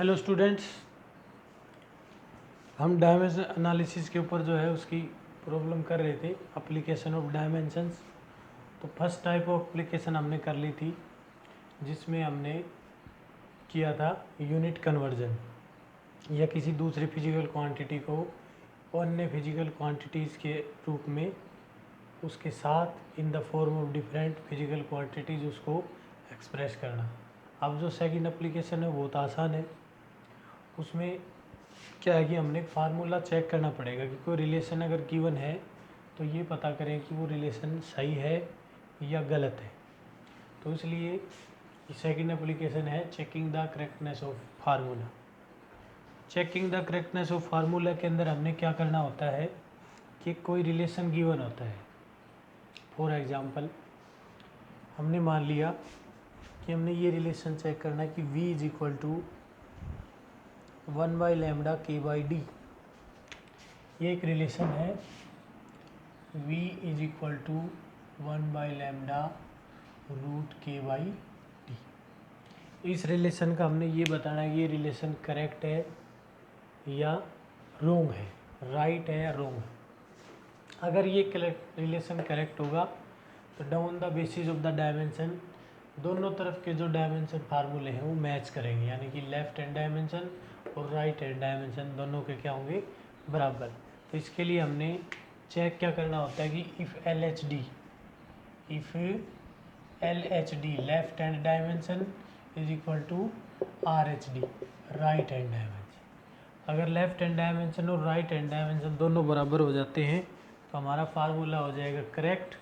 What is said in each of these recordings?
Hello students, हम dimension analysis के ऊपर जो है उसकी प्रॉब्लम कर रहे थे, एप्लीकेशन ऑफ डायमेंशंस। तो फर्स्ट टाइप ऑफ एप्लीकेशन हमने कर ली थी, जिसमें हमने किया था यूनिट कन्वर्जन, या किसी दूसरी फिजिकल क्वांटिटी को अन्य फिजिकल क्वांटिटीज़ के रूप में उसके साथ in the form of different physical quantities उसको एक्सप्रेस करना। अब जो सेकंड एप्लीकेशन है बहुत आसान है। उसमें क्या है कि हमने एक फार्मूला चेक करना पड़ेगा कि कोई रिलेशन अगर गिवन है तो ये पता करें कि वो रिलेशन सही है या गलत है। तो इसलिए सेकंड एप्लीकेशन है checking the correctness of formula. Checking the correctness of formula के अंदर हमने क्या करना होता है कि कोई रिलेशन गिवन होता है। फॉर एग्जांपल हमने मान लिया कि हमने ये रिलेशन चेक करना है कि v is equal to 1/λ k/d। ये एक रिलेशन है, v is equal to 1/λ root k/d। इस रिलेशन का हमने ये बताना है कि ये रिलेशन करेक्ट है या रोंग है, राइट है या रोंग है। अगर ये रिलेशन करेक्ट होगा तो down the basis of the dimension दोनों तरफ के जो डायमेंशन फार्मूले हैं वो मैच करेंगे, यानी कि लेफ्ट हैंड डायमेंशन और राइट हैंड डायमेंशन दोनों के क्या होंगे, बराबर। तो इसके लिए हमने चेक क्या करना होता है कि if L H D left hand dimension is equal to R H D right hand dimension. अगर लेफ्ट हैंड डायमेंशन और राइट हैंड डायमेंशन दोनों बराबर हो जाते हैं तो हमारा फार्मूला हो जाएगा करेक्ट,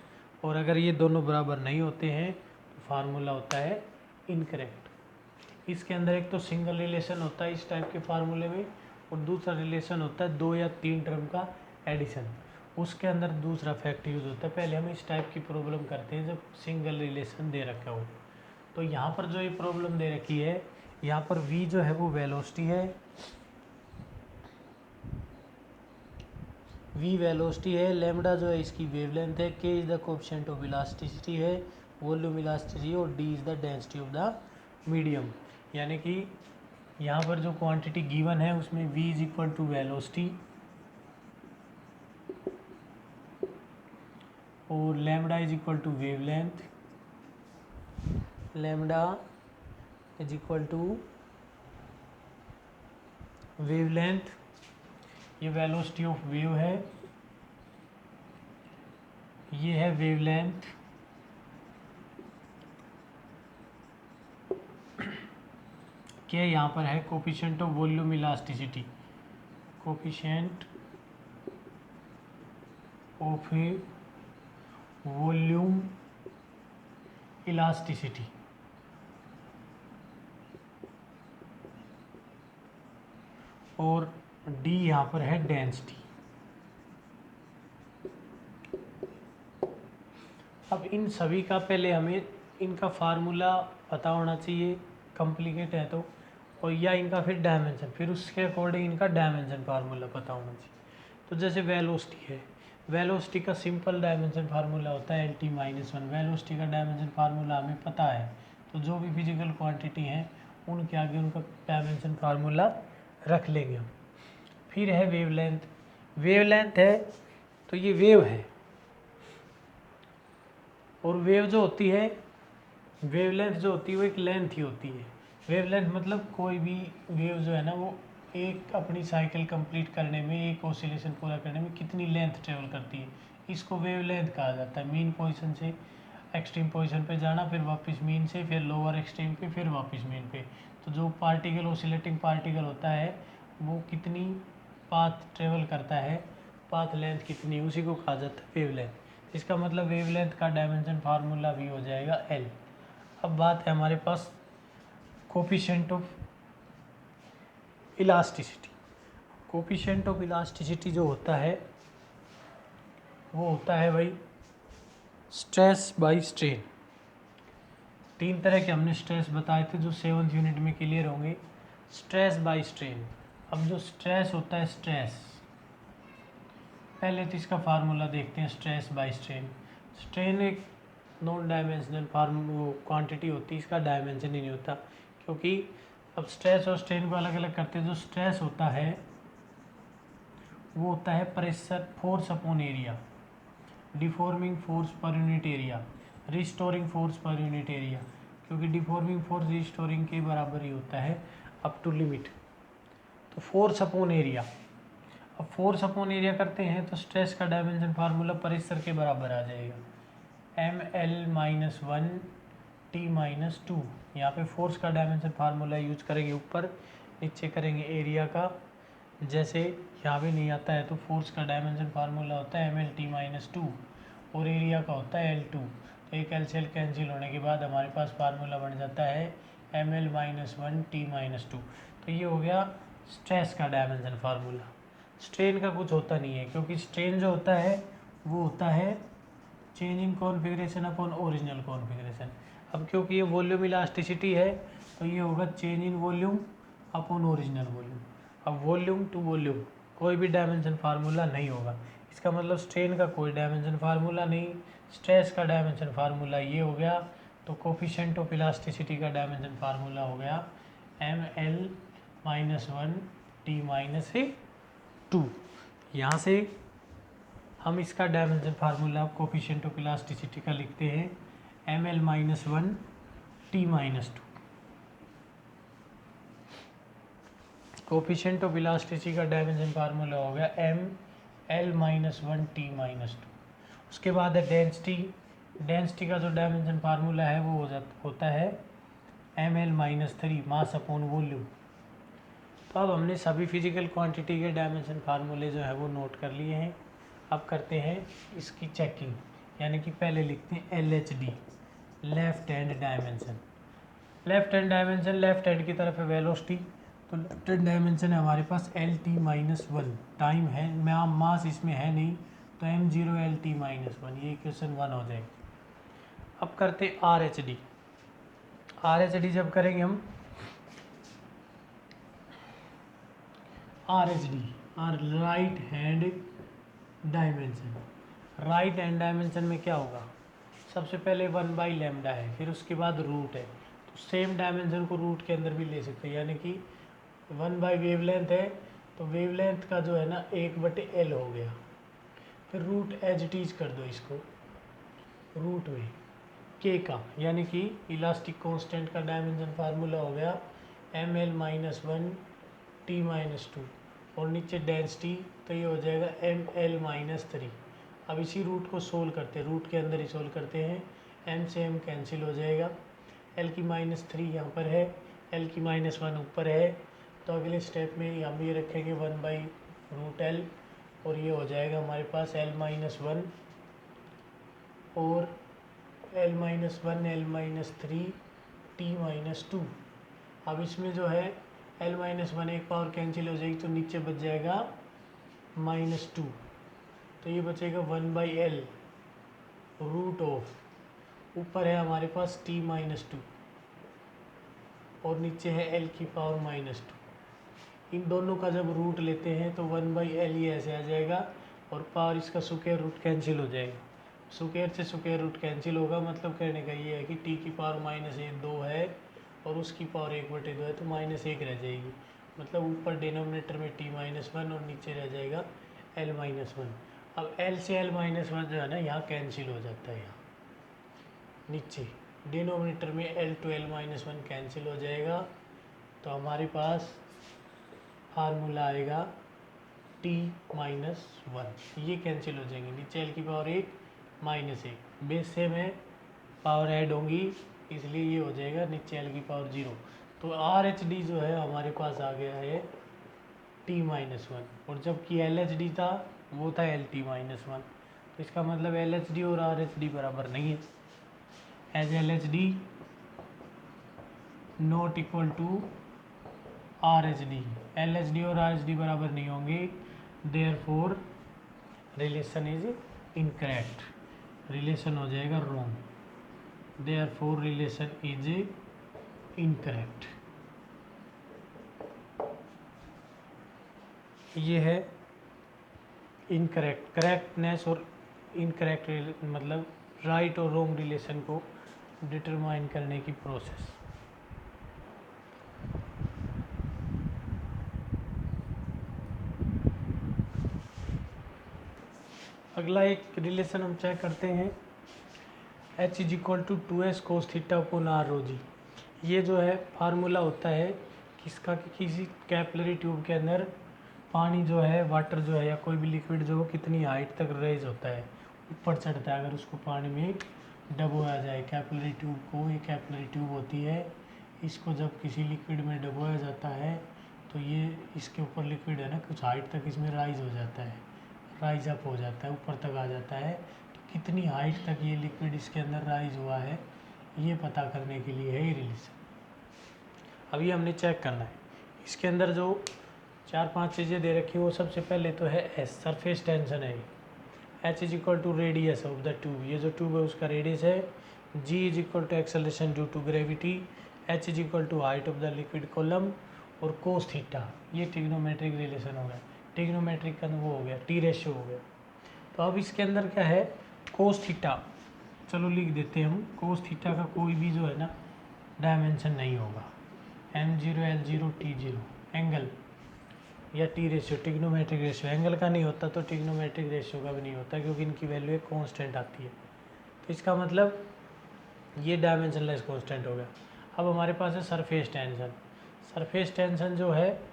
और अगर ये दोनों बराबर नहीं होते हैं तो फार्मूला होता है इनकरेक्ट। इसके अंदर एक तो सिंगल रिलेशन होता है इस टाइप के फार्मूले में, और दूसरा रिलेशन होता है 2 या 3 टर्म का एडिशन। उसके अंदर दूसरा फैक्ट यूज़ होता है। पहले हम इस टाइप की प्रॉब्लम करते हैं जब सिंगल रिलेशन दे रखा हो। तो यहाँ पर जो ये प्रॉब्लम दे रखी है, यहाँ पर v जो है वो वेलोसिटी है, v वेलोसिटी है, लैम्डा जो है इसकी वेवलेंथ है, k is the coefficient of elasticity है, वॉल्यूम इलास्टिसिटी, और d is the density of the medium. यानी कि यहाँ पर जो क्वांटिटी गिवन है उसमें v is equal to velocity और lambda is equal to wavelength, lambda is equal to wavelength, ये वेलोसिटी ऑफ वेव है, ये है वेवलेंथ, क्या यहाँ पर है coefficient of volume elasticity, coefficient of volume elasticity, और d यहाँ पर है डेंसिटी। अब इन सभी का पहले हमें इनका फार्मूला पता होना चाहिए, कॉम्प्लिकेट है तो, और या इनका फिर डायमेंशन, फिर उसके अकॉर्डिंग इनका डायमेंशन फार्मूला पता होना चाहिए। तो जैसे वेलोसिटी है, वेलोसिटी का सिंपल डायमेंशन फार्मूला होता है LT-1। वेलोसिटी का डायमेंशन फार्मूला हमें पता है, तो जो भी फिजिकल क्वांटिटी हैं उनके आगे उनका डायमेंशन फार्मूला रख लेंगे हम। फिर है वेवलेंथ, वेवलेंथ है तो ये वेव है, और वेव जो होती है, वेवलेंथ जो होती है वो एक लेंथ ही होती है। वेवलेंथ मतलब कोई भी वेव जो है ना वो एक अपनी साइकिल कंप्लीट करने में, एक ऑसिलेशन पूरा करने में कितनी लेंथ ट्रेवल करती है, इसको वेवलेंथ कहा जाता है। मीन पोजीशन से एक्सट्रीम पोजीशन पे जाना, फिर वापस मीन से, फिर लोअर एक्सट्रीम पे, फिर वापस मीन पे। तो जो पार्टिकल ऑसिलेटिंग पार्टिकल होता है वो कितनी पाथ ट्रेवल करता है, पाथ लेंथ कितनी, उसी को कहा जाता है वेवलेंथ। इसका मतलब वेवलेंथ का डायमेंशन फार्मूला भी हो जाएगा L। अब बात है हमारे पास coefficient of elasticity. Coefficient of elasticity जो होता है वो होता है भाई स्ट्रेस बाय स्ट्रेन। 3 तरह के हमने स्ट्रेस बताए थे जो 7th यूनिट में क्लियर होंगे। स्ट्रेस बाय स्ट्रेन, अब जो स्ट्रेस होता है, स्ट्रेस पहले तो इसका फार्मूला देखते हैं। स्ट्रेस बाय स्ट्रेन, स्ट्रेन एक नॉन डायमेंशनल क्वांटिटी होती है, इसका डायमेंशन ही नहीं होता, क्योंकि अब स्ट्रेस और स्ट्रेन को अलग अलग करते हैं। जो स्ट्रेस होता है वो होता है pressure, force upon area, deforming force per unit area, restoring force per unit area, क्योंकि डिफॉर्मिंग फोर्स रिस्टोरिंग के बराबर ही होता है अप टू लिमिट। तो फोर्स अपॉन एरिया, अब फोर्स अपॉन एरिया करते हैं तो स्ट्रेस का डायमेंशन फार्मूला प्रेशर के बराबर आ जाएगा, ml-1 T-2। यहाँ पे फोर्स का डायमेंशन फार्मूला यूज करेंगे ऊपर, नीचे करेंगे एरिया का। जैसे यहाँ पे नहीं आता है तो फोर्स का डायमेंशन फार्मूला होता है ml-T-2 और एरिया का होता है L2। तो एक एल से एल कैंसिल होने के बाद हमारे पास फार्मूला बन जाता है ml-1 T-2। तो ये हो गया स्ट्रेस का डायमेंशन फार्मूला। स्ट्रेन का कुछ होता नहीं है, क्योंकि स्ट्रेन जो होता है वो होता है change in configuration upon original configuration. अब क्योंकि ये वॉल्यूम इलास्टिसिटी है तो ये होगा change in volume upon original volume. अब वॉल्यूम टू वॉल्यूम कोई भी डायमेंशन फार्मूला नहीं होगा, इसका मतलब स्ट्रेन का कोई डायमेंशन फार्मूला नहीं, स्ट्रेस का डायमेंशन फार्मूला ये हो गया। तो कोफिशिएंट ऑफ इलास्टिसिटी का डायमेंशन फार्मूला हो गया ml-1 T-2। यहाँ से हम इसका dimension formula coefficient of elasticity का लिखते हैं ml-1 T-2। Coefficient of elasticity का डायमेंशन फार्मूला हो गया ml-1 T-2। उसके बाद है डेंसिटी। डेंसिटी का जो डायमेंशन फार्मूला है वो होता है ml-3 मास अपॉन वॉल्यूम। तो अब हमने सभी फिजिकल क्वांटिटी के डायमेंशन फार्मूले जो है वो नोट कर लिए हैं। अब करते हैं इसकी चेकिंग, यानी कि पहले लिखते हैं LHD, left hand dimension. Left hand dimension, left hand की तरफ है वेलोसिटी, तो लेफ्ट हैंड डायमेंशन है हमारे पास LT-1। टाइम है, मास इसमें है नहीं, तो m0 LT-1, ये इक्वेशन 1 हो जाएगी। अब करते हैं RHD। RHD जब करेंगे हम RHD right hand dimension. Right hand dimension में क्या होगा, सबसे पहले 1/λ है, फिर उसके बाद रूट है, तो सेम डायमेंशन को रूट के अंदर भी ले सकते हैं, यानी कि 1/वेवलेंथ है तो वेवलेंथ का जो है ना 1/L हो गया। फिर रूट एज इट इज कर दो इसको रूट में के का, यानी कि इलास्टिक कांस्टेंट का डायमेंशन फार्मूला हो गया ml-1 T-2 और नीचे डेंसिटी, तो ये हो जाएगा ml-3। अब इसी रूट को सोल्व करते हैं, रूट के अंदर ही सोल्व करते हैं, m से m कैंसिल हो जाएगा, l-3 यहाँ पर है, l-1 ऊपर है, तो अगले स्टेप में हम ये रखेंगे 1/√L और ये हो जाएगा हमारे पास l-1 और l-1 l-3 T-2। अब इसमें जो है l-1 एक पावर कैंसिल हो जाएगी तो नीचे बच जाएगा -2, तो ये बचेगा 1/L रूट ऑफ, ऊपर है हमारे पास T-2 और नीचे है l⁻²। इन दोनों का जब रूट लेते हैं तो 1/L ये ऐसे आ जाएगा और पावर इसका स्क्वायर रूट कैंसिल हो जाएगा, स्क्वायर से स्क्वायर रूट कैंसिल होगा। मतलब कहने का ये है कि t⁻² 2 है और उसकी पावर 1/2 है, तो -1 रह जाएगी। मतलब ऊपर डिनोमिनेटर में T-1 और नीचे रह जाएगा l-1। अब l से l-1 जो है ना यहाँ कैंसिल हो जाता है, यहाँ नीचे डिनोमिनेटर में l to l-1 कैंसिल हो जाएगा, तो हमारे पास फार्मूला आएगा T-1। ये कैंसिल हो जाएंगे, नीचे l की पावर 1 -1, बेस से में पावर ऐड होंगी इसलिए ये हो जाएगा नीचे l की पावर 0। तो RHD जो है हमारे पास आ गया है T-1, और जबकि LHD था वो था LT-1। तो इसका मतलब LHD और RHD बराबर नहीं है, as LHD not equal to RHD, LHD और RHD बराबर नहीं होंगे, therefore relation is incorrect, relation हो जाएगा wrong, therefore relation is incorrect. ये है इनकरेक्ट, करेक्टनेस और इनकरेक्ट मतलब राइट और रॉन्ग रिलेशन को डिटरमाइन करने की प्रोसेस। अगला एक रिलेशन हम चेक करते हैं, H is equal to 2s cos theta upon R rho G. ये जो है फार्मूला होता है किसका, कि किसी कैपिलरी ट्यूब के अंदर पानी जो है, वाटर जो है या कोई भी लिक्विड जो कितनी हाइट तक रेज होता है, ऊपर चढ़ता है अगर उसको पानी में डुबोया जाए। कैपिलरी ट्यूब को, ये कैपिलरी ट्यूब होती है, इसको जब किसी लिक्विड में डुबोया जाता है तो ये इसके ऊपर लिक्विड है ना, कुछ हाइट तक इसमें राइज हो जाता है, राइज अप हो जाता है, ऊपर तक आ जाता है। तो कितनी हाइट तक ये लिक्विड इसके अंदर राइज हुआ है, ये पता करने के लिए है ये रिलेशन। अब ये हमने चेक करना है। इसके अंदर जो 4-5 चीज़ें दे रखी हैं, वो सबसे पहले तो है एस, सरफेस टेंशन है। H is equal to radius of the tube, ये जो ट्यूब है उसका रेडियस है। G is equal to acceleration due to gravity. H is equal to height of the liquid column. और कोस थीटा, ये trigonometric relation हो गया। Trigonometric का वो हो गया, टी रेशियो हो गया। तो अब इसके अंदर क्या है, कोस थीटा, चलो लिख देते हैं हम। कोस थीटा का कोई भी जो है ना डायमेंशन नहीं होगा। M0 L0 T0 एंगल या T ratio, trigonometric ratio angle का नहीं होता तो ट्रिग्नोमेट्रिक रेशियो का भी नहीं होता, क्योंकि इनकी वैल्यू एक कांस्टेंट आती है। तो इसका मतलब ये डायमेंशनलेस कांस्टेंट हो गया। अब हमारे पास है सरफेस टेंशन। सरफेस टेंशन जो है,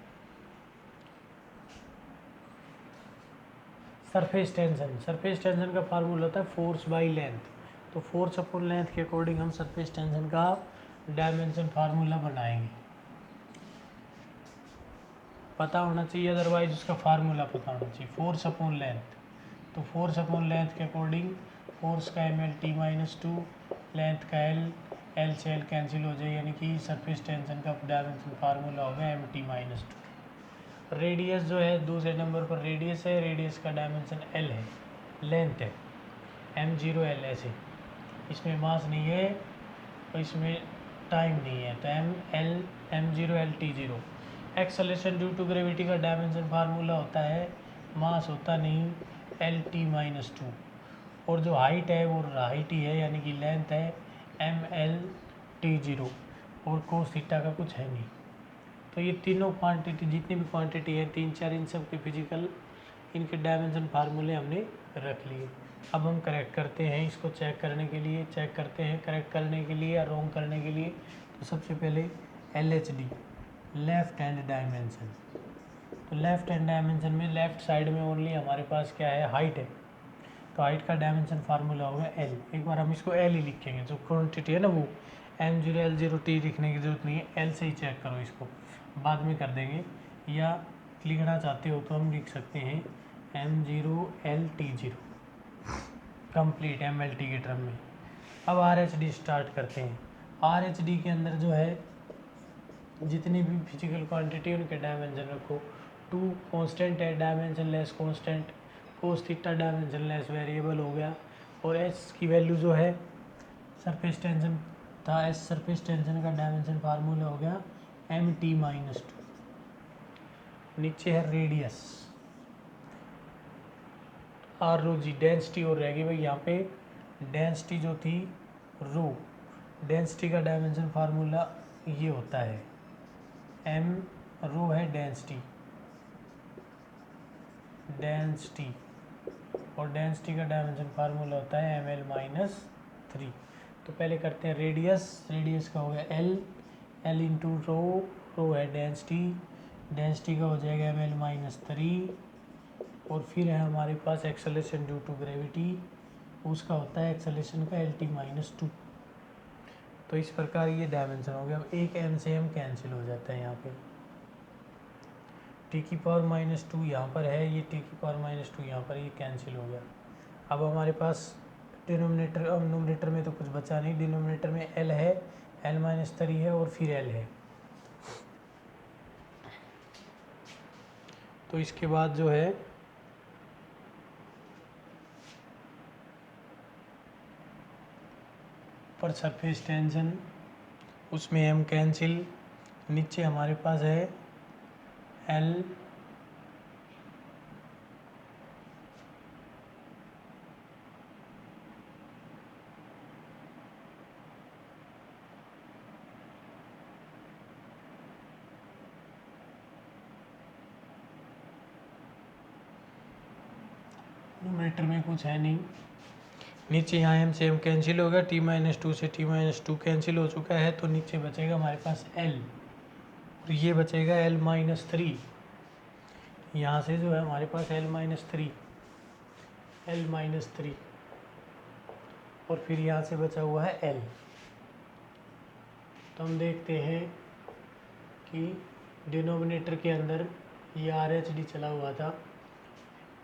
सरफेस टेंशन का फार्मूला होता है फोर्स बाई लेंथ। तो फोर्स अपॉन लेंथ के अकॉर्डिंग हम सरफेस टेंशन का डायमेंशन फार्मूला बनाएंगे। पता होना चाहिए, अदरवाइज उसका फार्मूला पता होना चाहिए। फोर्स अपॉन लेंथ, तो फोर्स अपॉन लेंथ के अकॉर्डिंग फोर्स का mL_T-2, लेंथ का एल से एल कैंसिल हो जाए, यानी कि सरफेस टेंशन का डायमेंशन फार्मूला होगा M_T-2। रेडियस जो है दूसरे नंबर पर रेडियस है, रेडियस का डायमेंशन L है, लेंथ है M0 L, ऐसे इसमें मास नहीं है और इसमें टाइम नहीं है, तो M0 L T0। Acceleration due to gravity का डायमेंशन फार्मूला होता है, मास होता नहीं, L_T-2। और जो हाइट है वो हाइट ही है, यानी कि लेंथ है ML_T0। और कोस थीटा का कुछ है नहीं। तो ये तीनों क्वांटिटी, जितनी भी क्वांटिटी है 3-4, इन सब के फिजिकल इनके डायमेंशन फार्मूले हमने रख लिए। अब हम करेक्ट करते हैं इसको, चेक करने के लिए चेक करते हैं, करेक्ट करने के लिए या रॉन्ग करने के लिए। तो सबसे पहले LHD, लेफ्ट हैंड डायमेंशन। तो लेफ्ट हैंड डायमेंशन में लेफ्ट साइड में ओनली हमारे पास क्या है, हाइट है। तो हाइट का डायमेंशन फार्मूला होगा L। एक बार हम इसको L ही लिखेंगे, जो क्वांटिटी है ना वो M0 L0 T लिखने की ज़रूरत नहीं है, L से ही चेक करो, इसको बाद में कर देंगे। या लिखना चाहते हो तो हम लिख सकते हैं M0 L T0 complete MLT के टर्म में। अब RHD स्टार्ट करते हैं। RHD के अंदर जो है जितनी भी फिजिकल क्वांटिटी उनके डायमेंशन रखो। 2 कांस्टेंट है, dimensionless constant. Cos theta dimensionless variable हो गया। और एस की वैल्यू जो है, सरफेस टेंशन था, एस सरफेस टेंशन का डायमेंशन फार्मूला हो गया MT-2। नीचे है radius R rho g, density और रहेगी भाई यहाँ पे। डेंसिटी जो थी रो, डेंसिटी का डायमेंशन फार्मूला ये होता है M, रो है डेंसिटी, और डेंसिटी का डायमेंशन फार्मूला होता है ML-3। तो पहले करते हैं रेडियस का हो गया L इंटू रो है डेंसिटी का हो जाएगा ML-3। और फिर है हमारे पास एक्सेलरेशन ड्यू टू ग्रेविटी, उसका होता है एक्सेलरेशन का LT-2। तो इस प्रकार ये डायमेंशन हो गया। अब एक M से M कैंसिल हो जाता है यहाँ पे। T⁻⁻2 यहाँ पर है, ये T⁻⁻2 यहाँ पर, ये कैंसिल हो गया। अब हमारे पास नोमिनेटर में तो कुछ बचा नहीं, डिनोमिनेटर में L है, L-3 है और फिर L है। तो इसके बाद जो है पर सरफेस टेंशन, उसमें M कैंसिल, नीचे हमारे पास है L डिनोमिनेटर में कुछ है नहीं, नीचे यहाँ एम से एम कैंसिल होगा, t-2 से t-2 कैंसिल हो चुका है, तो नीचे बचेगा हमारे पास l, और ये बचेगा l-3, यहाँ से जो है हमारे पास l-3 और फिर यहाँ से बचा हुआ है l। तो हम देखते हैं कि डिनोमिनेटर के अंदर ये RH-D चला हुआ था,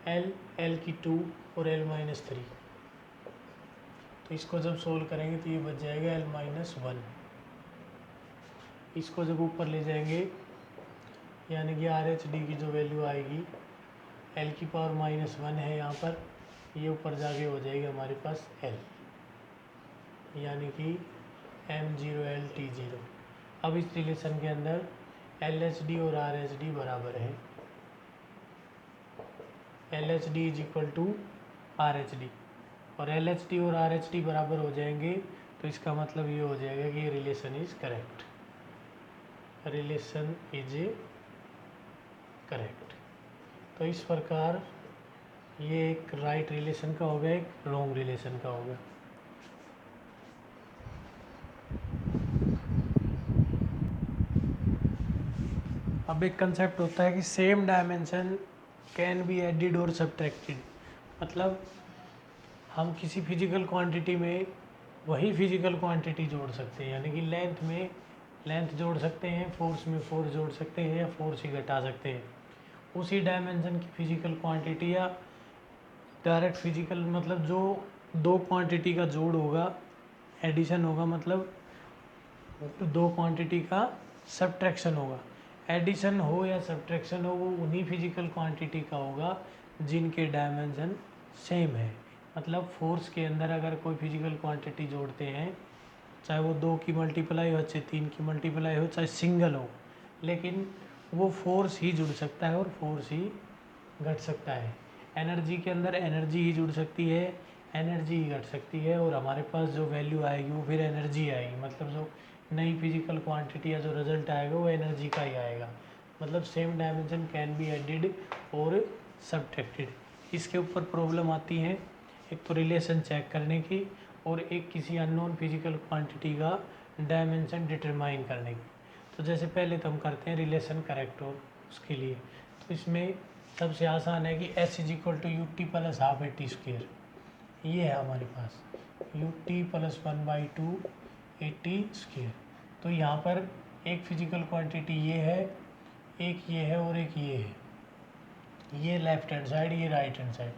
l की 2 और l-3, तो इसको जब सोल्व करेंगे तो ये बच जाएगा l-1। इसको जब ऊपर ले जाएंगे यानी कि RH-D की जो वैल्यू आएगी l की पावर -1 है यहाँ पर, ये ऊपर जाके हो जाएगी हमारे पास l, यानी कि m0l-T0। अब इस रिलेशन के अंदर LHD और RH-D बराबर है, LHD = RH-D, और LHD और RH-D बराबर हो जाएंगे तो इसका मतलब ये हो जाएगा कि relation is correct, relation is correct. तो इस प्रकार ये एक राइट रिलेशन का हो गया, एक रॉन्ग रिलेशन का हो गया। अब एक कंसेप्ट होता है कि same dimension can be added और सब्ट्रैक्टेड, मतलब हम किसी फिजिकल क्वांटिटी में वही फिजिकल क्वांटिटी जोड़ सकते हैं, यानी कि लेंथ में लेंथ जोड़ सकते हैं, फोर्स में फोर्स जोड़ सकते हैं, या फोर्स ही घटा सकते हैं। उसी डायमेंशन की फिजिकल क्वांटिटी या डायरेक्ट फिजिकल, मतलब जो दो क्वांटिटी का जोड़ होगा, एडिशन होगा, मतलब दो क्वांटिटी का सब्ट्रैक्शन होगा। एडिशन हो या सब्ट्रैक्शन हो, वो उन्हीं फिजिकल क्वांटिटी का होगा जिनके डायमेंशन सेम है। मतलब फोर्स के अंदर अगर कोई फिजिकल क्वांटिटी जोड़ते हैं, चाहे वो 2 की मल्टीप्लाई हो, चाहे 3 की मल्टीप्लाई हो, चाहे सिंगल हो, लेकिन वो फोर्स ही जुड़ सकता है और फोर्स ही घट सकता है। एनर्जी के अंदर एनर्जी ही जुड़ सकती है, एनर्जी ही घट सकती है, और हमारे पास जो वैल्यू आएगी वो फिर एनर्जी आएगी, मतलब जो नई फिजिकल क्वांटिटी या जो रिजल्ट आएगा वो एनर्जी का ही आएगा। मतलब same dimension can be added और सब्ट्रैक्टेड। इसके ऊपर प्रॉब्लम आती है, एक तो रिलेशन चेक करने की, और एक किसी अननोन फिजिकल क्वांटिटी का डायमेंशन डिटरमाइन करने की। तो जैसे पहले तो हम करते हैं रिलेशन करेक्ट हो उसके लिए, तो इसमें सबसे आसान है कि S = UT + ½ AT²। ये है हमारे पास UT + 1/2 AT²। तो यहाँ पर एक फिजिकल क्वांटिटी ये है, एक ये है और एक ये है। ये लेफ्ट हैंड साइड, ये right hand side.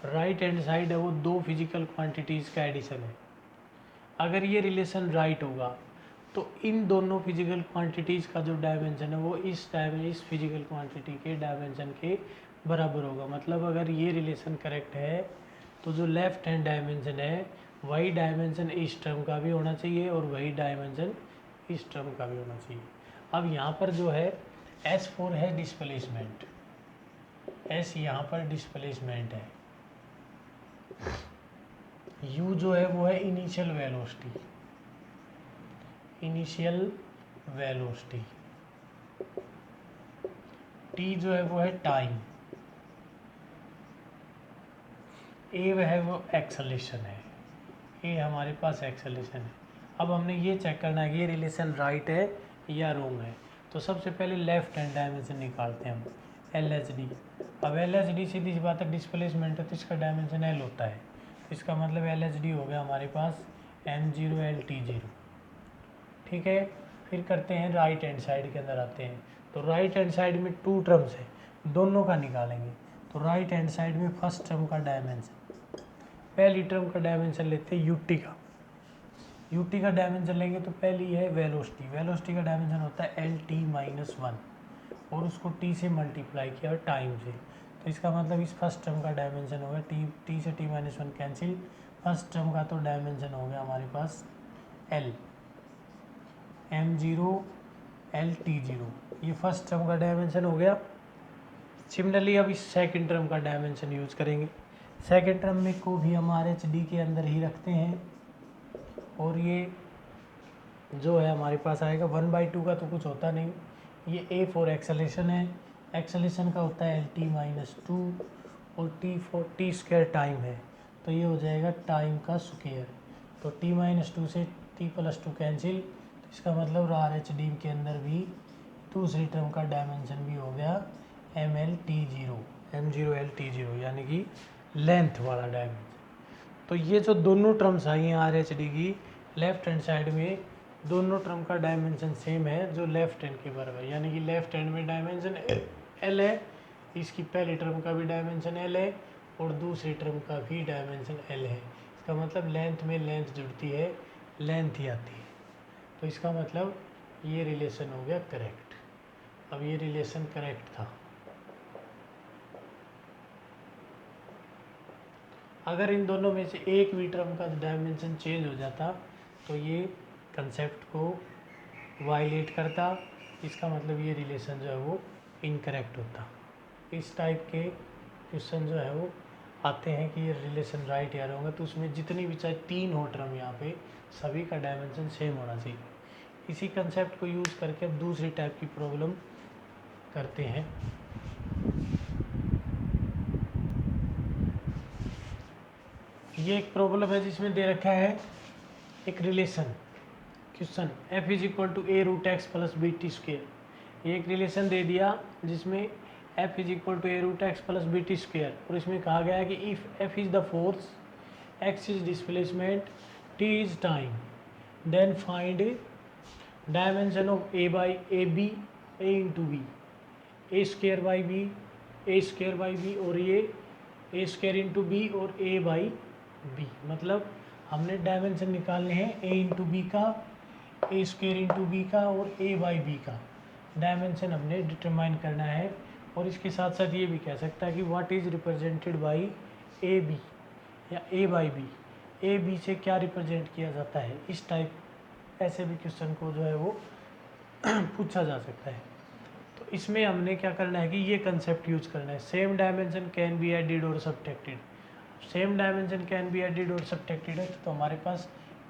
Right hand side है वो दो फिजिकल क्वांटिटीज़ का एडिशन है। अगर ये रिलेशन राइट होगा तो इन दोनों फिजिकल क्वांटिटीज़ का जो डायमेंशन है वो इस फिजिकल क्वांटिटी के डायमेंशन के बराबर होगा। मतलब अगर ये रिलेशन करेक्ट है तो जो लेफ्ट हैंड डायमेंशन है वही डायमेंशन इस टर्म का भी होना चाहिए और वही डायमेंशन इस टर्म का भी होना चाहिए। अब यहाँ पर जो है S4 है डिस्प्लेसमेंट, S यहाँ पर डिस्प्लेसमेंट है, U जो है वो है initial velocity, initial velocity, T जो है वो है टाइम, A वह है वो एक्सेलेरेशन है, A हमारे पास एक्सेलेरेशन है। अब हमने ये चेक करना है कि ये रिलेशन राइट है या रॉन्ग है। तो सबसे पहले लेफ्ट हैंड डायमेंशन निकालते हैं हम, LHD। अब LHD सीधी सी बात है डिस्प्लेसमेंट है तो इसका डायमेंशन L होता है, तो इसका मतलब LHD हो गया हमारे पास m0l-T0। ठीक है, फिर करते हैं राइट हैंड साइड के अंदर आते हैं। तो राइट हैंड साइड में 2 टर्म्स है, दोनों का निकालेंगे। तो राइट हैंड साइड में फर्स्ट टर्म का डायमेंशन, पहली टर्म का डायमेंशन लेते हैं UT का। UT का डायमेंशन लेंगे तो पहली है वेलोसिटी, वेलोसिटी का डायमेंशन होता है LT-1 और उसको T से मल्टीप्लाई किया टाइम से। तो इसका मतलब इस फर्स्ट टर्म का डायमेंशन होगा T से T-1 कैंसिल, फर्स्ट टर्म का तो डायमेंशन हो गया हमारे पास L, m0l-T0, ये फर्स्ट टर्म का डायमेंशन हो गया। सिमिलरली अब इस सेकंड टर्म का डायमेंशन यूज़ करेंगे। सेकंड टर्म में को भी हम RH-D के अंदर ही रखते हैं, और ये जो है हमारे पास आएगा 1/2 का तो कुछ होता नहीं, ये A4 एक्सेलेरेशन है, एक्सेलेरेशन का होता है LT-2 और टी स्क्वायर टाइम है, तो ये हो जाएगा टाइम का स्क्वायर। तो t-2 से t+2 कैंसिल, तो इसका मतलब RH/d के अंदर भी दूसरी टर्म का डायमेंशन भी हो गया m0L T0 यानी कि लेंथ वाला डायमेंशन। तो ये जो दोनों टर्म्स आई हैं RH/d की, लेफ्ट हैंड साइड में दोनों टर्म का डायमेंशन सेम है जो लेफ्ट हैंड के बराबर, यानी कि लेफ्ट हैंड में डायमेंशन L है, इसकी पहली टर्म का भी डायमेंशन L है और दूसरी टर्म का भी डायमेंशन L है। इसका मतलब लेंथ में लेंथ जुड़ती है, लेंथ ही आती है। तो इसका मतलब ये रिलेशन हो गया करेक्ट। अब ये रिलेशन करेक्ट था। अगर इन दोनों में से एक भी टर्म का डायमेंशन चेंज हो जाता तो ये कंसेप्ट को वायलेट करता, इसका मतलब ये रिलेशन जो है वो इनकरेक्ट होता। इस टाइप के क्वेश्चन जो है वो आते हैं कि ये रिलेशन राइट या रॉन्ग है, तो उसमें जितनी भी चाहे 3 हो टर्म यहाँ पे, सभी का डायमेंशन सेम होना चाहिए। इसी कंसेप्ट को यूज़ करके अब दूसरी टाइप की प्रॉब्लम करते हैं। ये एक प्रॉब्लम है जिसमें दे रखा है एक रिलेशन क्वेश्चन f=a√x + bt²। ये एक रिलेशन दे दिया जिसमें f=a√x + bt², और इसमें कहा गया है कि if f is the force, x is displacement, t is time, then find dimension of a by ab a into b, a² by b, a² by b, और ये a² into b और a by b। मतलब हमने dimension निकालने हैं a into b का, a² into b का और a by b का डायमेंशन हमने डिटरमाइन करना है। और इसके साथ साथ ये भी कह सकता है कि what is represented by A B या a by b, A B से क्या रिप्रेजेंट किया जाता है। इस टाइप ऐसे भी क्वेश्चन को जो है वो पूछा जा सकता है। तो इसमें हमने क्या करना है कि ये कंसेप्ट यूज करना है, same dimension can be added और subtracted. Same dimension can be added और सब्ट्रैक्टेड है, तो हमारे पास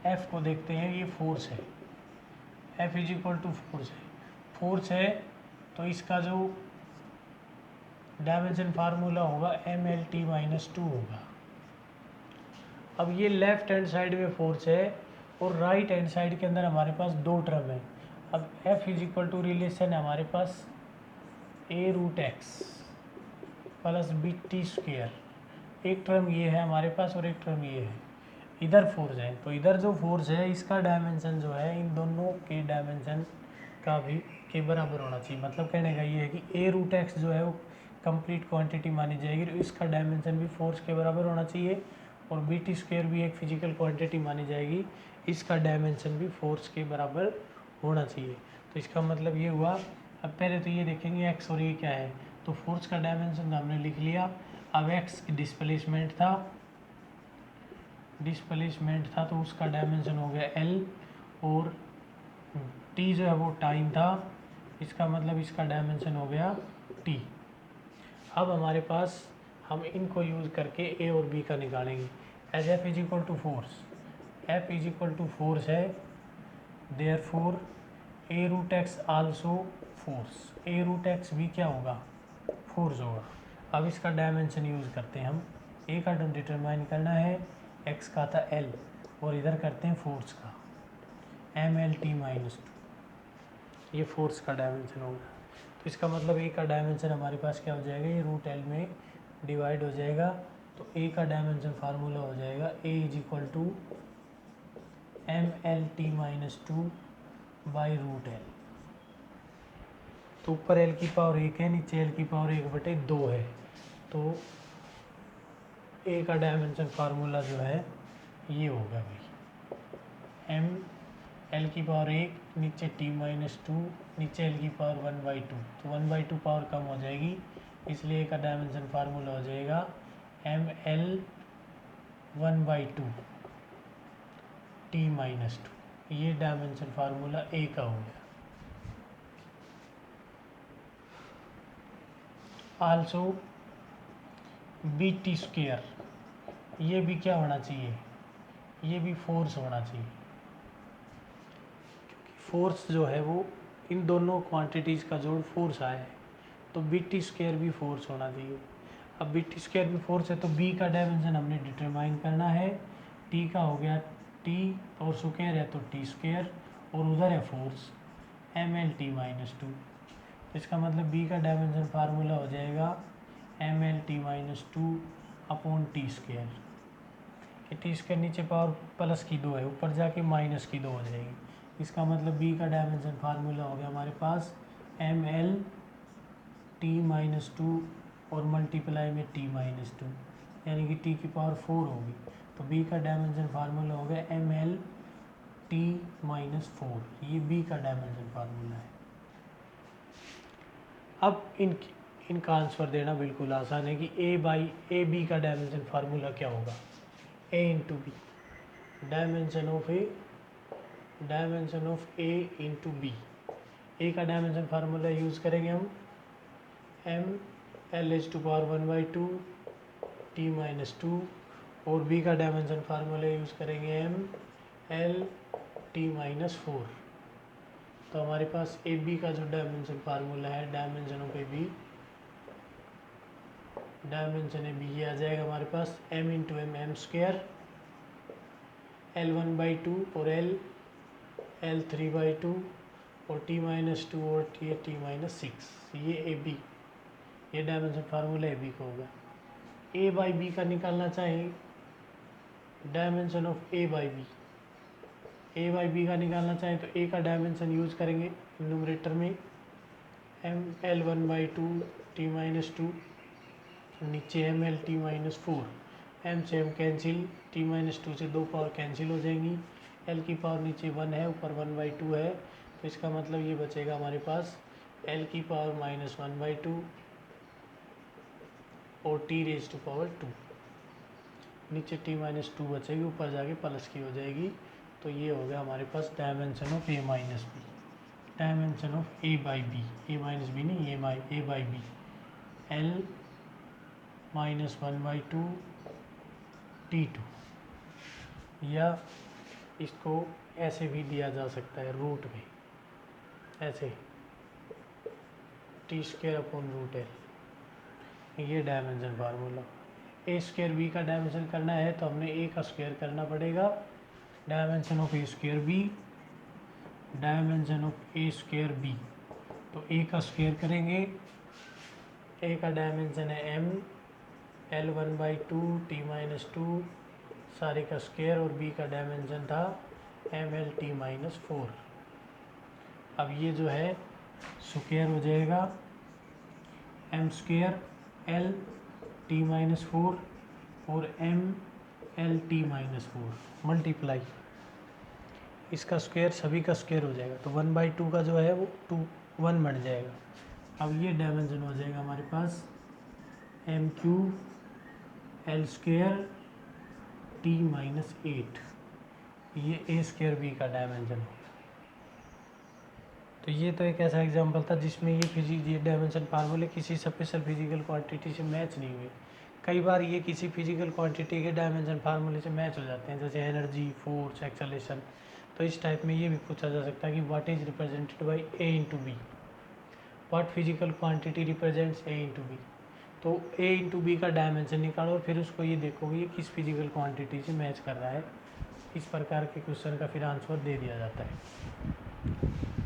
F को देखते हैं, ये फोर्स है, F = फोर्स है। फोर्स है तो इसका जो डायमेंशन फार्मूला होगा mLT-2 होगा। अब ये लेफ्ट हैंड साइड में फोर्स है और राइट हैंड साइड के अंदर हमारे पास दो टर्म है। अब F = रिलेशन है हमारे पास a√x + bt²। एक टर्म ये है हमारे पास और एक टर्म ये है, इधर फोर्स है, तो इधर जो फोर्स है इसका डायमेंशन जो है इन दोनों के डायमेंशन का भी के बराबर होना चाहिए। मतलब कहने का ये है कि a√x जो है वो कंप्लीट क्वांटिटी मानी जाएगी, तो इसका डायमेंशन भी फोर्स के बराबर होना चाहिए, और bt² भी एक फिजिकल क्वांटिटी मानी जाएगी, इसका डायमेंशन भी फोर्स के बराबर होना चाहिए। तो इसका मतलब ये हुआ। अब पहले तो ये देखेंगे x और ये क्या है, तो फोर्स का डायमेंशन हमने लिख लिया। अब x डिस्प्लेसमेंट था तो उसका डायमेंशन हो गया L, और t जो है वो टाइम था, इसका मतलब इसका डायमेंशन हो गया t। अब हमारे पास हम इनको यूज़ करके a और b का निकालेंगे। As F = force, F = force है, therefore a√x also force, a√x भी क्या होगा, फोर्स होगा। अब इसका डायमेंशन यूज़ करते हैं हम, a का डिटरमाइन करना है, x का था L, और इधर करते हैं फोर्स का mLT-2, ये फोर्स का डायमेंशन होगा। तो इसका मतलब a का डायमेंशन हमारे पास क्या हो जाएगा, ये √L में डिवाइड हो जाएगा, तो a का डायमेंशन फार्मूला हो जाएगा a = mLT-2 बाई √L। तो ऊपर L की पावर 1 है, नीचे L की पावर 1/2 है, तो a का डायमेंशन फार्मूला जो है ये होगा भाई m L की पावर 1, नीचे t-2, नीचे L की पावर 1/2, तो 1/2 पावर कम हो जाएगी, इसलिए a का डायमेंशन फार्मूला हो जाएगा mL 1/2 t-2। ये डायमेंशन फार्मूला a का हो गया। आल्सो bt², ये भी क्या होना चाहिए, ये भी फोर्स होना चाहिए, क्योंकि फोर्स जो है वो इन दोनों क्वांटिटीज़ का जोड़ फोर्स आया है, तो bt² भी फोर्स होना चाहिए। अब बी टी स्क्वायर भी फोर्स है तो बी का डायमेंशन हमने डिटरमाइन करना है। टी का हो गया टी और स्क्वायर है तो टी स्क्वायर और उधर है force M L T minus two. तो इसका मतलब बी का डायमेंशन फार्मूला हो जाएगा M L T minus two upon T square. T square नीचे पावर प्लस की 2 है, ऊपर जाके माइनस की 2 हो जाएगी। इसका मतलब बी का डायमेंशन फार्मूला हो गया हमारे पास M L T minus two और मल्टीप्लाई में टी माइनस टू, यानी कि टी की पावर 4 होगी। तो बी का डायमेंशन फार्मूला हो गया एम एल टी माइनस 4। ये बी का डायमेंशन फार्मूला है। अब इनका आंसर देना बिल्कुल आसान है कि ए बी का डायमेंशन फार्मूला क्या होगा। A into B, dimension of A into B. A का डायमेंशन फार्मूला यूज़ करेंगे हम M L H to power 1/2 T minus two, और बी का डायमेंशन फार्मूला यूज़ करेंगे एम एल टी माइनस 4। तो हमारे पास ए बी का जो डायमेंशन फार्मूला है, dimension of A B, dimension A B ये आ जाएगा हमारे पास M into M square, L 1/2 और एल 3/2 और टी माइनस टू और टी माइनस 6। ये ए बी, ये डायमेंशन फार्मूला ए बी का होगा। ए बाई बी का निकालना चाहें, dimension of A by B, A by B का निकालना चाहें तो ए का डायमेंशन यूज़ करेंगे न्यूमरेटर में M L 1/2 T minus two, नीचे M L T minus 4। M से M cancel, T minus to से 2 पावर कैंसिल हो जाएंगी, एल की पावर नीचे 1 है, ऊपर 1/2 है। तो इसका मतलब ये बचेगा हमारे पास एल की पावर माइनस 1/2 और टी रेज टू पावर 2, नीचे टी माइनस 2 बचेगी, ऊपर जाके प्लस की हो जाएगी। तो ये हो गया हमारे पास dimension of A minus B, dimension of A by B, A minus B नहीं, A by B, L minus 1/2 T2। या इसको ऐसे भी दिया जा सकता है रूट में, ऐसे T square upon root L. ये dimension formula. A square B का डायमेंशन करना है तो हमने ए का स्क्वायर करना पड़ेगा, dimension of A square B, dimension of A square B. तो ए का स्क्वायर करेंगे, ए का डायमेंशन है एम एल 1/2 टी माइनस 2 सारे का स्क्वायर, और बी का डायमेंशन था एम एल टी माइनस 4। अब ये जो है स्क्वायर हो जाएगा M square L T minus 4 और M L T minus 4 multiply, इसका स्क्वायर सभी का स्क्वायर हो जाएगा। तो 1/2 का जो है वो 1 बन जाएगा। अब ये डायमेंशन हो जाएगा हमारे पास M Q L square T minus 8। ये ए स्क्वायर बी का डायमेंशन हो गया। तो ये तो एक ऐसा एग्जांपल था जिसमें ये डायमेंशन फार्मूले किसी स्पेशल फिजिकल क्वांटिटी से मैच नहीं हुए। कई बार ये किसी फिजिकल क्वांटिटी के डायमेंशन फार्मूले से मैच हो जाते हैं, जैसे एनर्जी, फोर्स, एक्सेलरेशन। तो इस टाइप में ये भी पूछा जा सकता है कि what is represented by A into B, what physical quantity represents A into B. तो ए इंटू बी का डायमेंशन निकालो और फिर उसको ये देखोगे ये किस फिजिकल क्वांटिटी से मैच कर रहा है। इस प्रकार के क्वेश्चन का फिर आंसर दे दिया जाता है।